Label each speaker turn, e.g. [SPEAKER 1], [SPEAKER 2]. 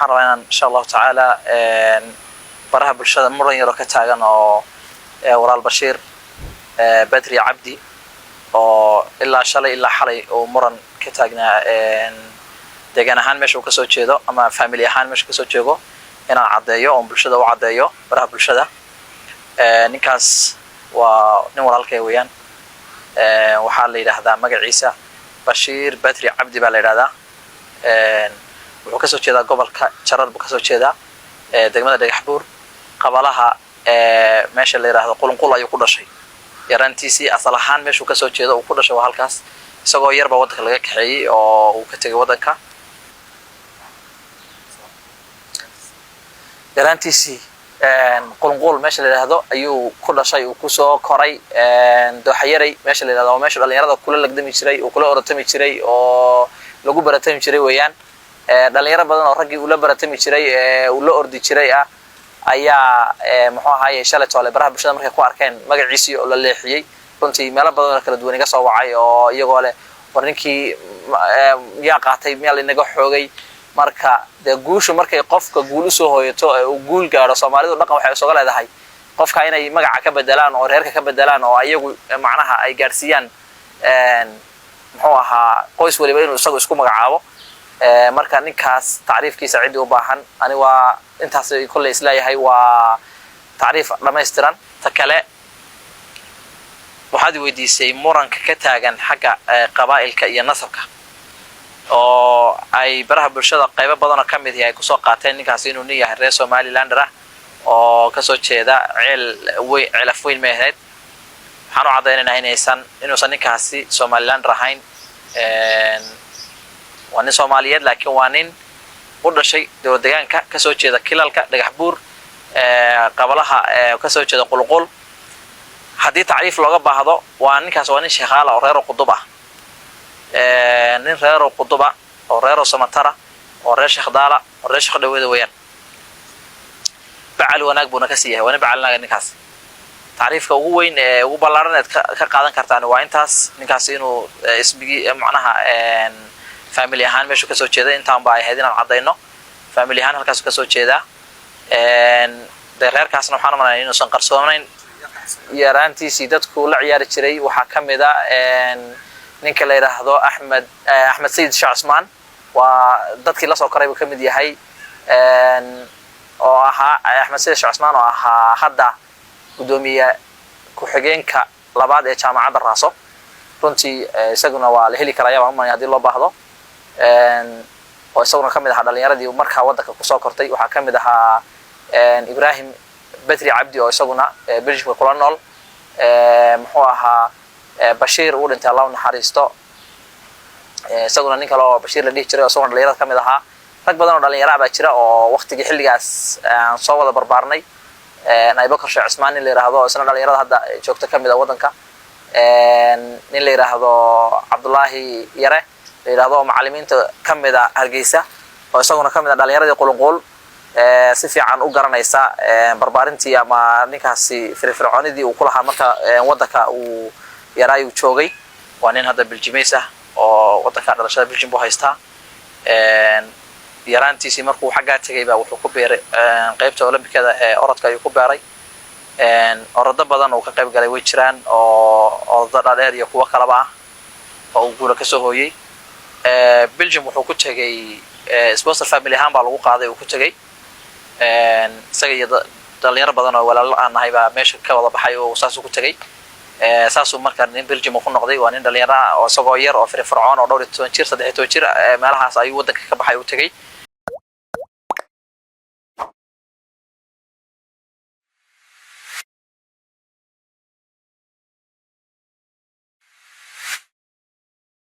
[SPEAKER 1] waxaan rabaa in insha Allah ta'ala baraha bulshada muran yar oo ka taagan oo walaal Bashiir Badri Cabdi oo ilaa shalay ilaa xalay oo muran ka taagnaa deegaan ahaan meesha uu ka soo jeedo ama family ahaan meesha ka soo jeego inaan cadeeyo oo bulshada u cadeeyo baraha bulshada ninkaas waa nin walaalkay weeyaan waxaa la yiraahdaa magaciisa Bashiir Badri Cabdi baa la yiraahdaa wuxuu ka soo jeedaa gobolka Jarar buu ka soo jeedaa degmada Dhagaxbuur qabalaha meesha la yiraahdo Qulunqul ayuu ku dhashay yarantiisii asal ahaan meesha uu ka soo jeedo uu ku dhashay waa halkaas isagoo yarba wadanka laga kaxeeyay oo uu ka tagay wadanka yarantiisii Qulunqul meesha la yiraahdo ayuu ku dhashay uu ku soo koray dooxayaray meesha la yiraahdo meesha dhalinyarada kula lagdami jiray oo kula oratami jiray oo lagu baratami jiray weeyaan dhalinyaro badan oo ragii ula baratami jiray uu la ordi jiray ayaa muxuu ahaayay shalay toole baraha bulshada markay ku arkeen magaciisii oo la leexiyay runtii meelo badan oo kala duwan iga soo wacay oo iyagoo leh warninkii yaa qaatay meel inaga xoogay marka de guushu markay qofka guul u soo hooyato oo guul gaaro Soomaalidu dhaqan waxay soo leedahay qofka inay magaca ka bedelaan oo reerka ka bedelaan oo ayagu macnaha ay gaarsiiyaan muxuu ahaa qoys waliba inuu isagu isku magacaabo marka ninkaas taariifkiisa cid u baahan ani waa intaas kulli islaayahay waa taariif dhameystiran ta kale waxaad weydiisay muranka ka taagan xagga qabaa'ilka iyo nasabka oo ay baraha bulshada qaybo badan oo kamid ah ay ku soo qaateen ninkaas inuu yahay reer Somaliland oo ka soo jeeda cilaf weyn meeheed waxaan u cadeynaynaa inuusan ninkaasi Somaliland rahayn waa nin Soomaaliyeed laakiin waa nin u dhashay deegaanka ka soo jeeda Kilalka Dhagaxbuur qabalaha ka soo jeeda Qulunqul haddii taariif looga baahdo waa ninkaas waa nin shaqaale oo reer Qudub ah nin reer Qudub ah oo reer Samatara oo reer Sheekhdala oo reer Sheekh Dhaweeda weeyaan bacal wanaag buu ka siiyay wana bacalnaaga ninkaas taariifka ugu weyn ugu ballaaran ee ka qaadan kartaan waa intaas ninkaas inuu isbigi macnaha family ahaan meesha ka soo jeeda intaan baa ay ahayd inaan cadeyno family ahaan halkaas ka soo jeeda reerkaasna waxaan umaleynaa inuusan qarsoonayn yaraantiisii dadku la ciyaari jiray waxaa kamid ah ninka la yiraahdo Axmed Sayid Sheekh Cusmaan waa dadkii la soo koray uu kamid yahay oo ahaa Axmed Sayid Sheekh Cusmaan oo ahaa hadda gudoomiye ku xigeenka labaad ee jaamacadda Raaso runtii isaguna waa la heli karaa ma hadii loo baahdo oo isaguna kamid ah dhalinyaradii markaa wadanka ku soo kortay waxaa kamid ah Ibrahim Badri Cabdi oo isaguna Belgium kula nool muxuu ahaa Bashiir uu dhintay Allah naxariisto isaguna nin kale oo Bashiir la dhihi jiray oo isaguna dhalinyarada kamid ahaa rag badan oo dhalinyaro baa jira oo waqtigii xilligaas aan soo wada barbaarnay Aybakar Sheekh Cusmaan la yiraahdo isna dhalinyarada hadda joogta kamid ah wadanka nin la yiraahdo Cabdullaahi Yare la yiraahdo macallimiinta kamid ah Hargeysa oo isaguna kamid ah dhalinyaradii Qulunqul si fiican u garanaysa barbaarintii ama ninkaasi firfircoonidii uu ku lahaa marka wadanka uu yaraayu joogay waa nin hadda Belgiumeys ah oo wadanka dhalashada Belgium buu haystaa yaraantiisii markuu xagga tagay baa wuxuu ku beeray qaybta Olimbikada ee orodka ayuu ku beeray orado badan oo ka qayb galay way jiraan oo orado dheer iyo kuwa kale ah oo guula ka soo hooyay Belgium wuxuu ku tagay sponsor family ahaan baa lagu qaaday uu ku tagay isaga iyo dhalinyaro badan oo walaalo aan nahay baa meesha ka wada baxay oo saas ku tagay saasuu markaa nin Belgium ku noqday waa nin dhalinyaro oo isagoo yar oo firfircoon oo 12 jir 13 jir meelahaas ayuu wadanka ka baxay uu tagay